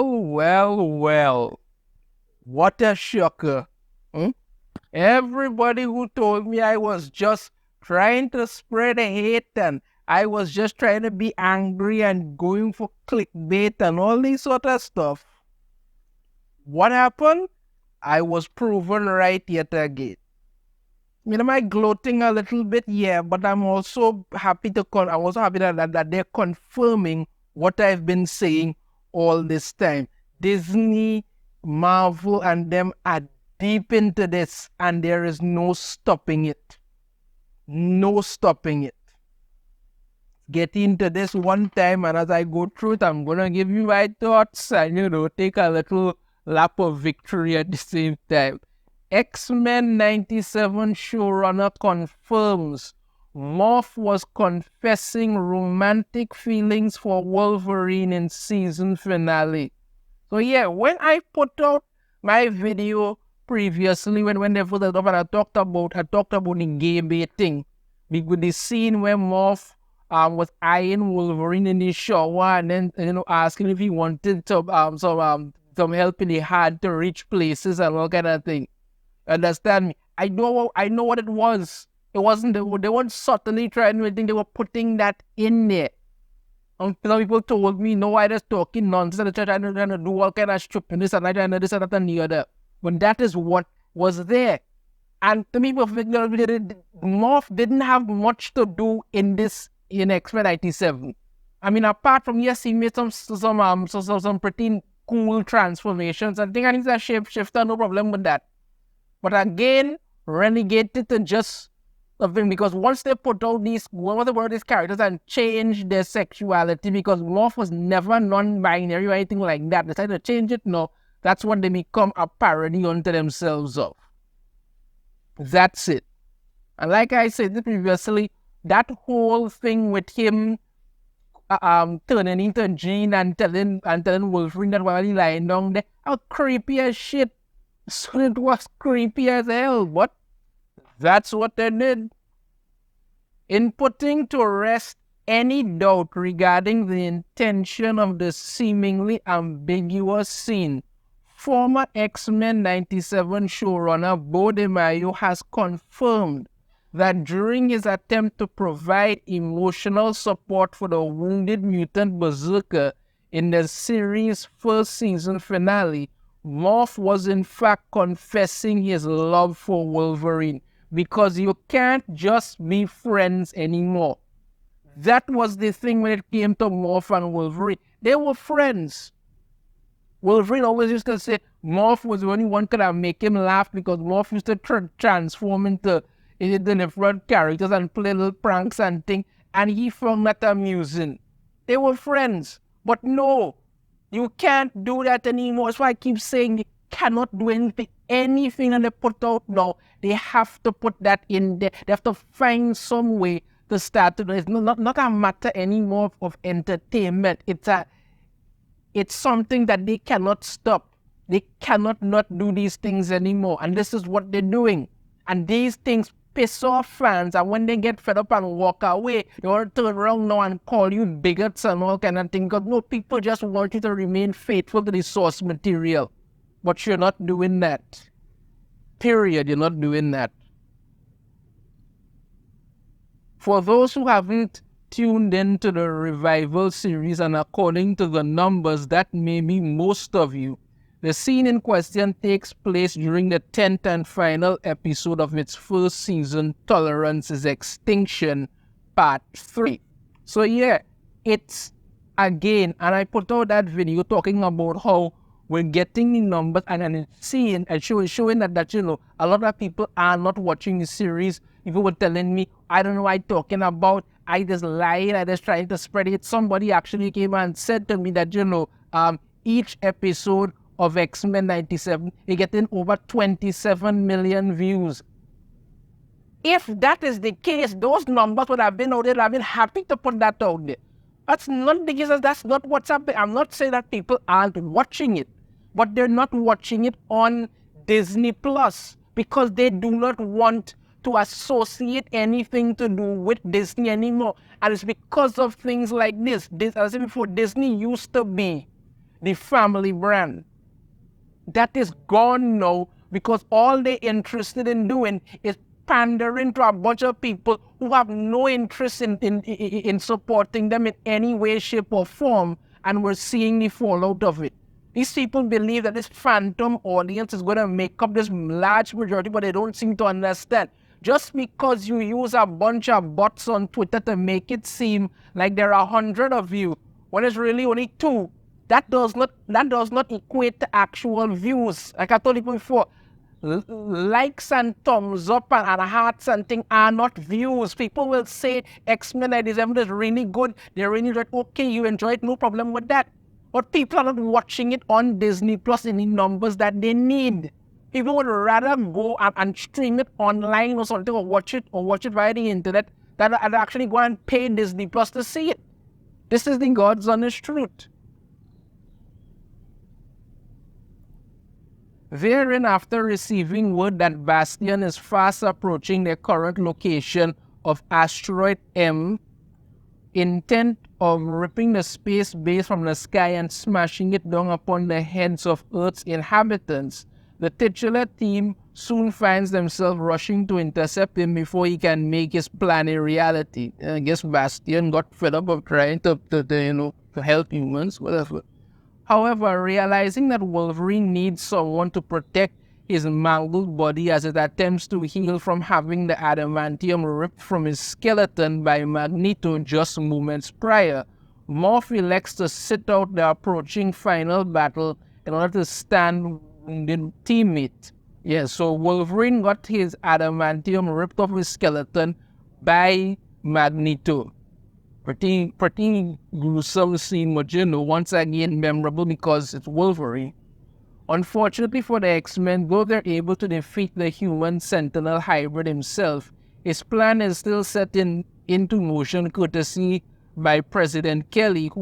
Well. What a shocker. Everybody who told me I was just trying to spread hate and I was just trying to be angry and going for clickbait and all this sort of stuff. What happened? I was proven right yet again. Am I gloating a little bit? Yeah, but I'm also happy that they're confirming what I've been saying all this time. Disney, Marvel, and them are deep into this, and there is no stopping it. No stopping it. Get into this one time, and as I go through it, I'm gonna give you my thoughts and take a little lap of victory at the same time. X-Men 97 showrunner confirms Morph was confessing romantic feelings for Wolverine in season finale. So yeah, when I put out my video previously, when they put it up, and I talked about the gay baiting, with the scene where Morph was eyeing Wolverine in the shower and then asking if he wanted some help in the hand to reach places and all kind of thing. Understand me? I know what it was. It wasn't. They weren't subtly trying to think. They were putting that in there. Some people told me, no, I just talking nonsense. They're trying to do all kind of stupidness and trying to this and that and the other. But that is what was there. And to me, Morph didn't have much to do in X-Men 97. I mean, apart from, yes, he made some pretty cool transformations. I think he's a shapeshifter, no problem with that. But again, relegated to just something, because once they put out these characters and change their sexuality, because Morph was never non-binary or anything like that, they decided to change it. No, that's when they become a parody unto themselves of. That's it. And like I said previously, that whole thing with him turning into Jean and telling Wolverine that while he lying down there, how creepy as shit. So it was creepy as hell, but that's what they did. In putting to rest any doubt regarding the intention of the seemingly ambiguous scene, former X-Men 97 showrunner Beau DeMayo has confirmed that during his attempt to provide emotional support for the wounded mutant Berserker in the series' first season finale, Morph was in fact confessing his love for Wolverine, because you can't just be friends anymore. That was the thing when it came to Morph and Wolverine. They were friends. Wolverine always used to say Morph was the only one could make him laugh, because Morph used to transform into different characters and play little pranks and things, and he found that amusing. They were friends, but no, you can't do that anymore. That's why I keep saying they cannot do anything that they put out now. They have to put that in there. They have to find some way to start to do it. It's not a matter anymore of entertainment. It's something that they cannot stop. They cannot not do these things anymore. And this is what they're doing. And these things piss off fans, and when they get fed up and walk away, they want to turn around now and call you bigots and all kind of things. Because no, people just want you to remain faithful to the source material. But you're not doing that. Period. You're not doing that. For those who haven't tuned into the Revival series, and according to the numbers, that may be most of you, the scene in question takes place during the 10th and final episode of its first season, Tolerance's Extinction, Part 3. So yeah, it's again, and I put out that video talking about how we're getting the numbers and it's seeing and showing that a lot of people are not watching the series. People were telling me, I don't know what I'm talking about, I just lied, I just trying to spread it. Somebody actually came and said to me that each episode of X-Men 97, you're getting over 27 million views. If that is the case, those numbers would have been out there. I've been happy to put that out there. That's not the case. That's not what's happening. I'm not saying that people aren't watching it, but they're not watching it on Disney Plus because they do not want to associate anything to do with Disney anymore. And it's because of things like this. As I said before, Disney used to be the family brand. That is gone now because all they're interested in doing is pandering to a bunch of people who have no interest in supporting them in any way, shape, or form, and we're seeing the fallout of it. These people believe that this phantom audience is going to make up this large majority, but they don't seem to understand. Just because you use a bunch of bots on Twitter to make it seem like there are 100 of you, when it's really only 2, that does not equate to actual views. Like I told you before, likes and thumbs up and hearts and things are not views. People will say X-Men is really good. They really enjoyed. Okay, you enjoyed, no problem with that. But people are not watching it on Disney Plus in the numbers that they need. People would rather go and stream it online or something, or watch it via the internet, than actually go and pay Disney Plus to see it. This is the God's honest truth. Therein, after receiving word that Bastion is fast approaching their current location of asteroid M, intent of ripping the space base from the sky and smashing it down upon the heads of Earth's inhabitants, the titular team soon finds themselves rushing to intercept him before he can make his plan a reality. I guess Bastion got fed up of trying to help humans, whatever. However, realizing that Wolverine needs someone to protect his mangled body as it attempts to heal from having the adamantium ripped from his skeleton by Magneto just moments prior, Morph elects to sit out the approaching final battle in order to stand wounded teammate. Yeah, so Wolverine got his adamantium ripped off his skeleton by Magneto. Pretty gruesome scene, but once again memorable because it's Wolverine. Unfortunately for the X-Men, though they're able to defeat the human Sentinel hybrid himself, his plan is still set into motion courtesy by President Kelly,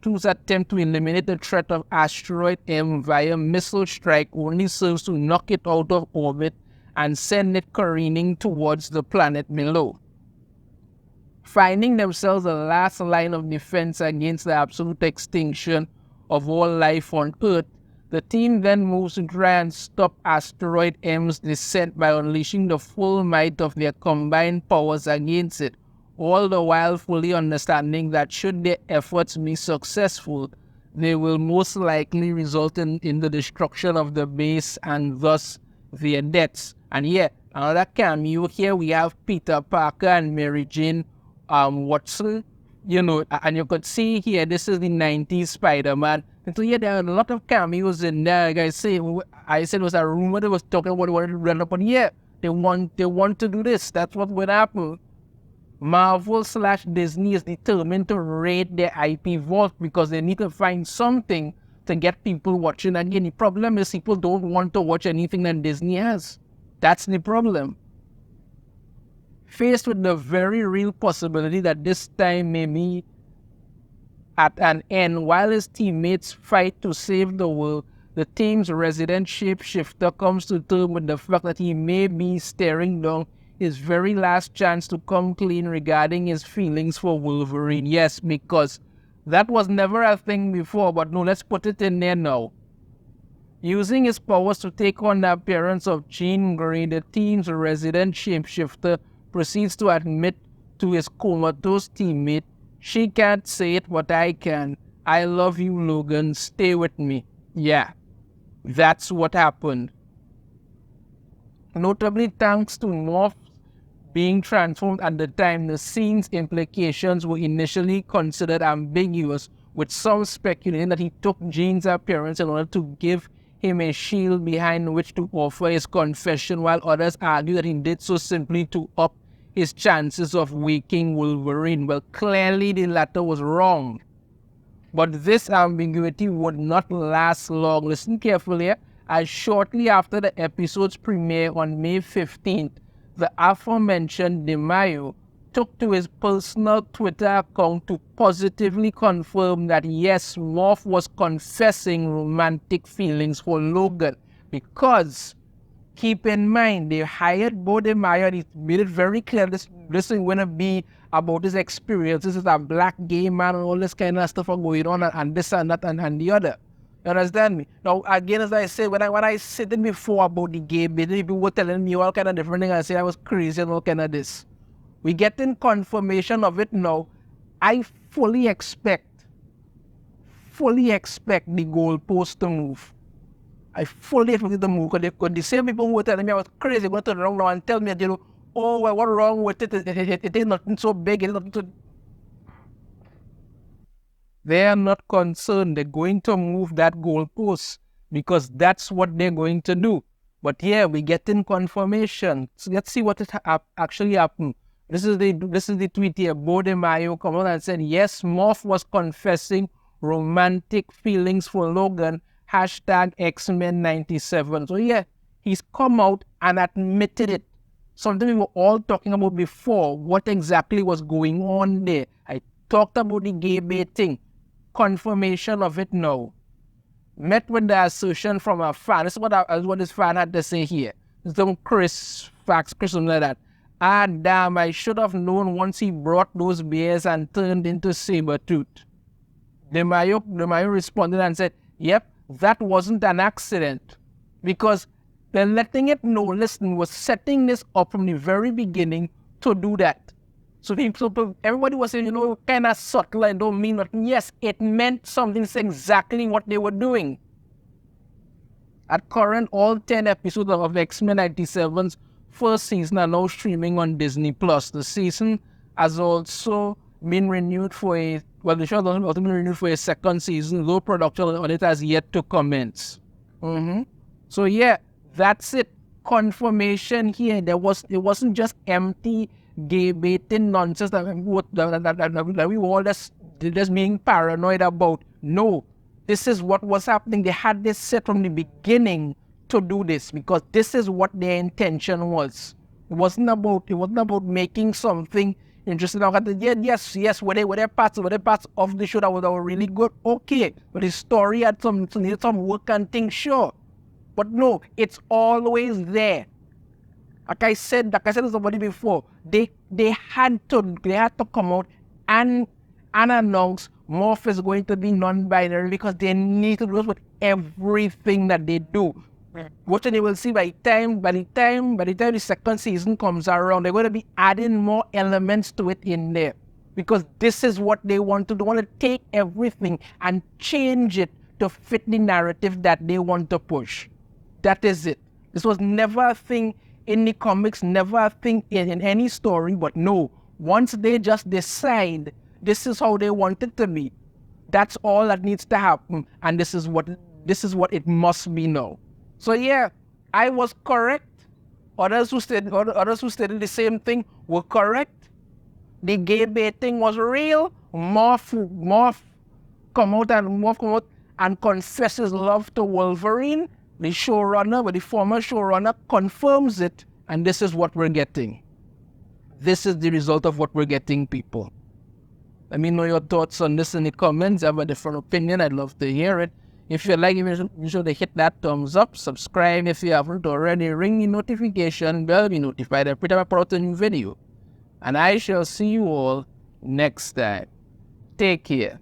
whose attempt to eliminate the threat of asteroid M via missile strike only serves to knock it out of orbit and send it careening towards the planet below. Finding themselves the last line of defense against the absolute extinction of all life on Earth, the team then moves to try and stop asteroid M's descent by unleashing the full might of their combined powers against it, all the while fully understanding that should their efforts be successful, they will most likely result in the destruction of the base and thus their deaths. And yeah, another cameo here, we have Peter Parker and Mary Jane Watson, and you could see here, this is the 90s Spider-Man. And so yeah, there are a lot of cameos in there. Like I said it was a rumor that was talking about what ran up on. Yeah, they want to do this. That's what would happen. Marvel/Disney is determined to raid their IP vault because they need to find something to get people watching. Again, the problem is people don't want to watch anything that Disney has. That's the problem. Faced with the very real possibility that this time may be at an end while his teammates fight to save the world, the team's resident shapeshifter comes to terms with the fact that he may be staring down his very last chance to come clean regarding his feelings for Wolverine. Yes, because that was never a thing before, but no, let's put it in there now. Using his powers to take on the appearance of Jean Grey, the team's resident shapeshifter proceeds to admit to his comatose teammate, "She can't say it, but I can. I love you, Logan. Stay with me." Yeah, that's what happened. Notably, thanks to Morph being transformed at the time, the scene's implications were initially considered ambiguous, with some speculating that he took Jean's appearance in order to give him a shield behind which to offer his confession, while others argue that he did so simply to up his chances of waking Wolverine. Well, clearly the latter was wrong. But this ambiguity would not last long. Listen carefully, as shortly after the episode's premiere on May 15th, the aforementioned DeMayo took to his personal Twitter account to positively confirm that yes, Morph was confessing romantic feelings for Logan, because keep in mind, they hired Beau DeMayo and he made it very clear this is going to be about his experiences as a black gay man and all this kind of stuff going on and this and that and the other. You understand me? Now, again, as I say, when I said it before about the gay bit, people were telling me all kind of different things. I say I was crazy and all kind of this. We getting confirmation of it now. I fully expect the goalpost to move. I fully expect it to move because the same people who were telling me I was crazy going to turn around now and tell me, oh, well, what's wrong with it? It is nothing so big. It is nothing so... They are not concerned. They're going to move that goalpost because that's what they're going to do. But yeah, we get in confirmation. So let's see what actually happened. This is the tweet here. Beau DeMayo come out and said, yes, Morph was confessing romantic feelings for Logan. Hashtag X-Men 97. So yeah, he's come out and admitted it. Something we were all talking about before. What exactly was going on there? I talked about the gay baiting. Confirmation of it now. Met with the assertion from a fan. This is what this fan had to say here. Some Chris, something like that. Ah, damn, I should have known once he brought those bears and turned into Sabretooth. DeMayo responded and said, yep, that wasn't an accident. Because they're letting it know, listen, was setting this up from the very beginning to do that. So everybody was saying, kind of subtle and don't mean nothing. Yes, it meant something. It's exactly what they were doing. At current, all 10 episodes of X-Men 97's first season are now streaming on Disney+. The season has also been renewed the show has also been renewed for a second season, though production on it has yet to commence. So yeah, that's it. Confirmation here. It wasn't just empty gay baiting nonsense that we were all just being paranoid about. No, this is what was happening. They had this set from the beginning to do this because this is what their intention was. It wasn't about making something interesting. Yes, were there parts of the show that were really good? Okay, but the story had needed some work and things, sure. But no, it's always there. Like I said to somebody before, they had to come out and announce Morph is going to be non-binary because they need to do this with everything that they do. What they will see by the time the second season comes around, they're going to be adding more elements to it in there because this is what they want to do. They want to take everything and change it to fit the narrative that they want to push. That is it. This was never a thing in the comics, never a thing in any story, but no, once they just decide this is how they want it to be, that's all that needs to happen, and this is what it must be now. So yeah, I was correct. Others who stated the same thing were correct. The gay baiting was real. Morph come out and confess his love to Wolverine. The showrunner, the former showrunner, confirms it, and this is what we're getting. This is the result of what we're getting, people. Let me know your thoughts on this in the comments. I have a different opinion. I'd love to hear it. If you like it, be sure to hit that thumbs up. Subscribe if you haven't already. Ring the notification bell. Be notified every time I put out a new video. And I shall see you all next time. Take care.